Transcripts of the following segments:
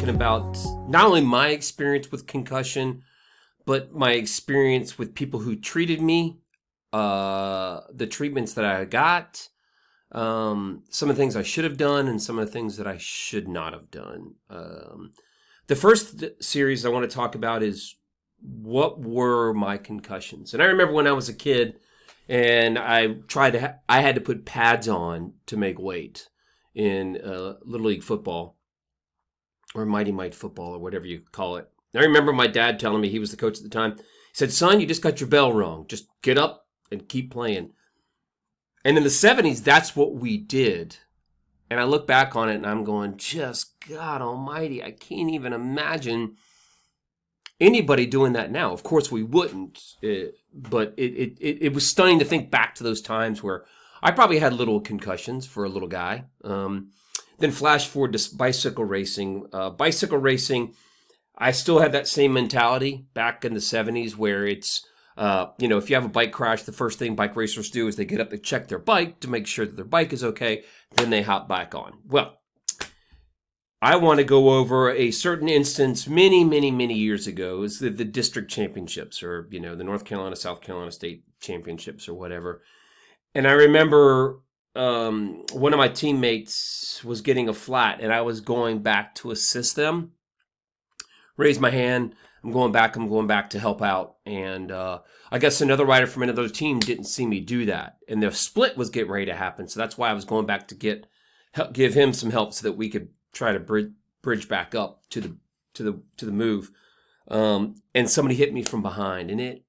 talking about not only my experience with concussion, but my experience with people who treated me, the treatments that I got, some of the things I should have done, and some of the things that I should not have done. The first series I want to talk about is what were my concussions. And I remember when I was a kid and I had to put pads on to make weight in Little League football or Mighty Might football or whatever you call it. I remember my dad telling me, he was the coach at the time, he said, "Son, you just got your bell rung. Just get up and keep playing." And in the 70s, that's what we did. And I look back on it and I'm going, just God almighty, I can't even imagine anybody doing that now. Of course we wouldn't, but it was stunning to think back to those times where I probably had little concussions for a little guy. Then flash forward to bicycle racing. Bicycle racing, I still had that same mentality back in the 70s where it's, if you have a bike crash, the first thing bike racers do is they get up, they check their bike to make sure that their bike is okay, then they hop back on. Well, I want to go over a certain instance many, many, many years ago. It was the district championships or, the North Carolina, South Carolina state championships or whatever. And I remember one of my teammates was getting a flat and I was going back to assist them. Raised my hand. I'm going back to help out. And I guess another rider from another team didn't see me do that. And the split was getting ready to happen. So that's why I was going back to give him some help so that we could try to bridge back up to the move. And somebody hit me from behind. And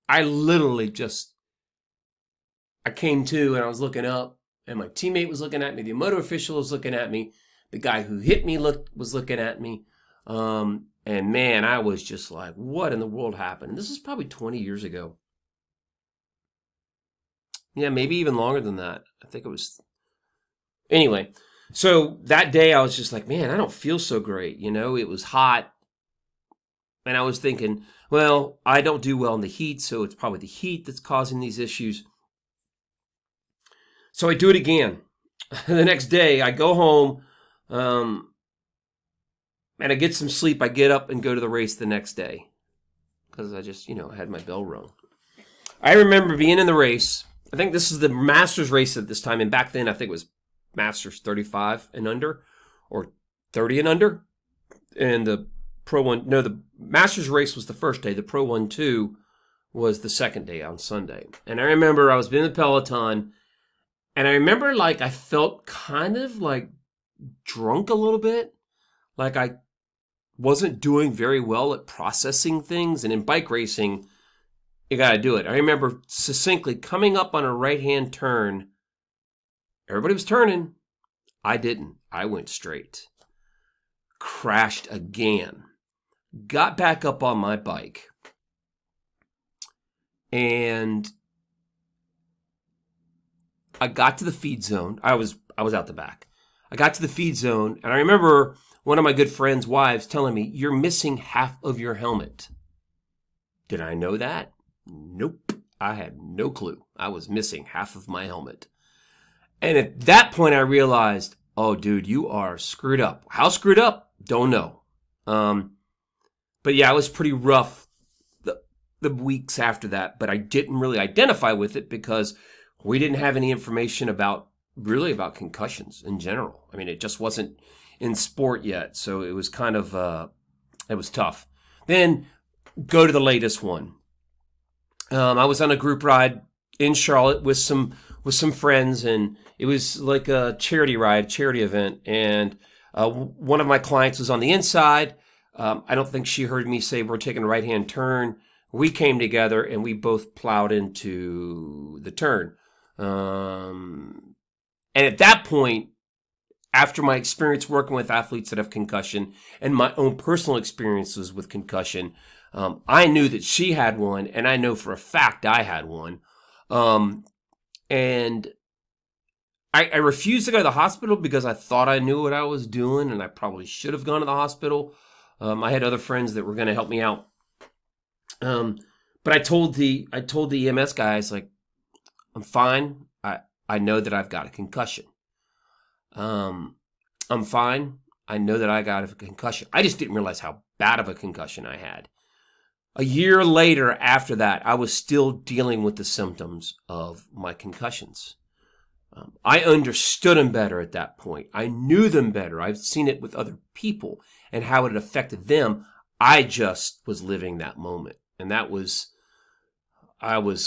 I literally I came to and I was looking up and my teammate was looking at me. The motor official was looking at me. The guy who hit me was looking at me. And man, I was just like, what in the world happened? And this is probably 20 years ago. Yeah, maybe even longer than that. I think it was. Anyway, so that day I was just like, man, I don't feel so great. It was hot. And I was thinking, well, I don't do well in the heat, so it's probably the heat that's causing these issues. So I do it again. The next day I go home. And I get some sleep. I get up and go to the race the next day because I just, had my bell rung. I remember being in the race. I think this is the Masters race at this time. And back then, I think it was Masters 35 and under or 30 and under. And the the Masters race was the first day. The Pro 1-2 was the second day on Sunday. And I remember I was in the Peloton. And I remember I felt kind of drunk a little bit. I wasn't doing very well at processing things. And in bike racing, you got to do it. I remember succinctly coming up on a right-hand turn. Everybody was turning. I didn't. I went straight. Crashed again. Got back up on my bike. And I got to the feed zone. I was out the back. I got to the feed zone, and I remember one of my good friends' wives telling me, "You're missing half of your helmet." Did I know that? Nope. I had no clue. I was missing half of my helmet. And at that point, I realized, oh, dude, you are screwed up. How screwed up? Don't know. But yeah, it was pretty rough the weeks after that, but I didn't really identify with it because we didn't have any information about concussions in general. I mean, it just wasn't in sport yet, so it was kind of it was tough. Then go to the latest one. I was on a group ride in Charlotte with some friends, and it was like a charity event. And one of my clients was on the inside. I don't think she heard me say we're taking a right-hand turn. We came together and we both plowed into the turn. And at that point, after my experience working with athletes that have concussion and my own personal experiences with concussion, I knew that she had one, and I know for a fact I had one. And I refused to go to the hospital because I thought I knew what I was doing, and I probably should have gone to the hospital. I had other friends that were going to help me out. But I told the EMS guys, I'm fine. I know that I've got a concussion. I'm fine. I know that I got a concussion. I just didn't realize how bad of a concussion I had. A year later after that, I was still dealing with the symptoms of my concussions. I understood them better at that point. I knew them better. I've seen it with other people and how it affected them. I just was living that moment. And I was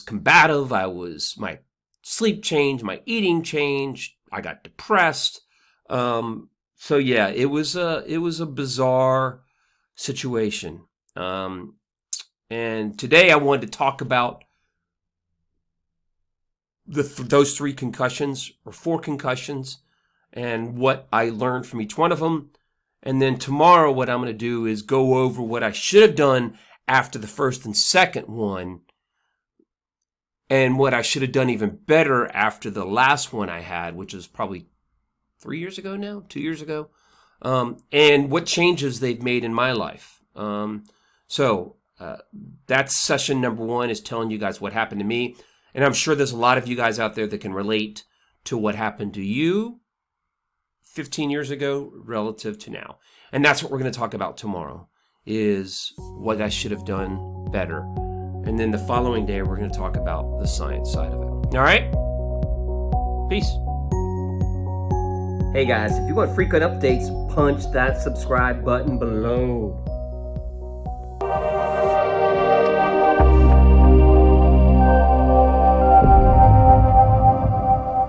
combative. My sleep changed, my eating changed. I got depressed. So yeah, it was a bizarre situation. And today I wanted to talk about those 3 concussions or 4 concussions and what I learned from each one of them. And then tomorrow what I'm going to do is go over what I should have done after the first and second one and what I should have done even better after the last one I had, which is probably 3 years ago now, 2 years ago, and what changes they've made in my life. So that's session number 1, is telling you guys what happened to me. And I'm sure there's a lot of you guys out there that can relate to what happened to you 15 years ago relative to now. And that's what we're going to talk about tomorrow, is what I should have done better. And then the following day, we're going to talk about the science side of it. All right? Peace. Hey guys, if you want frequent updates, punch that subscribe button below.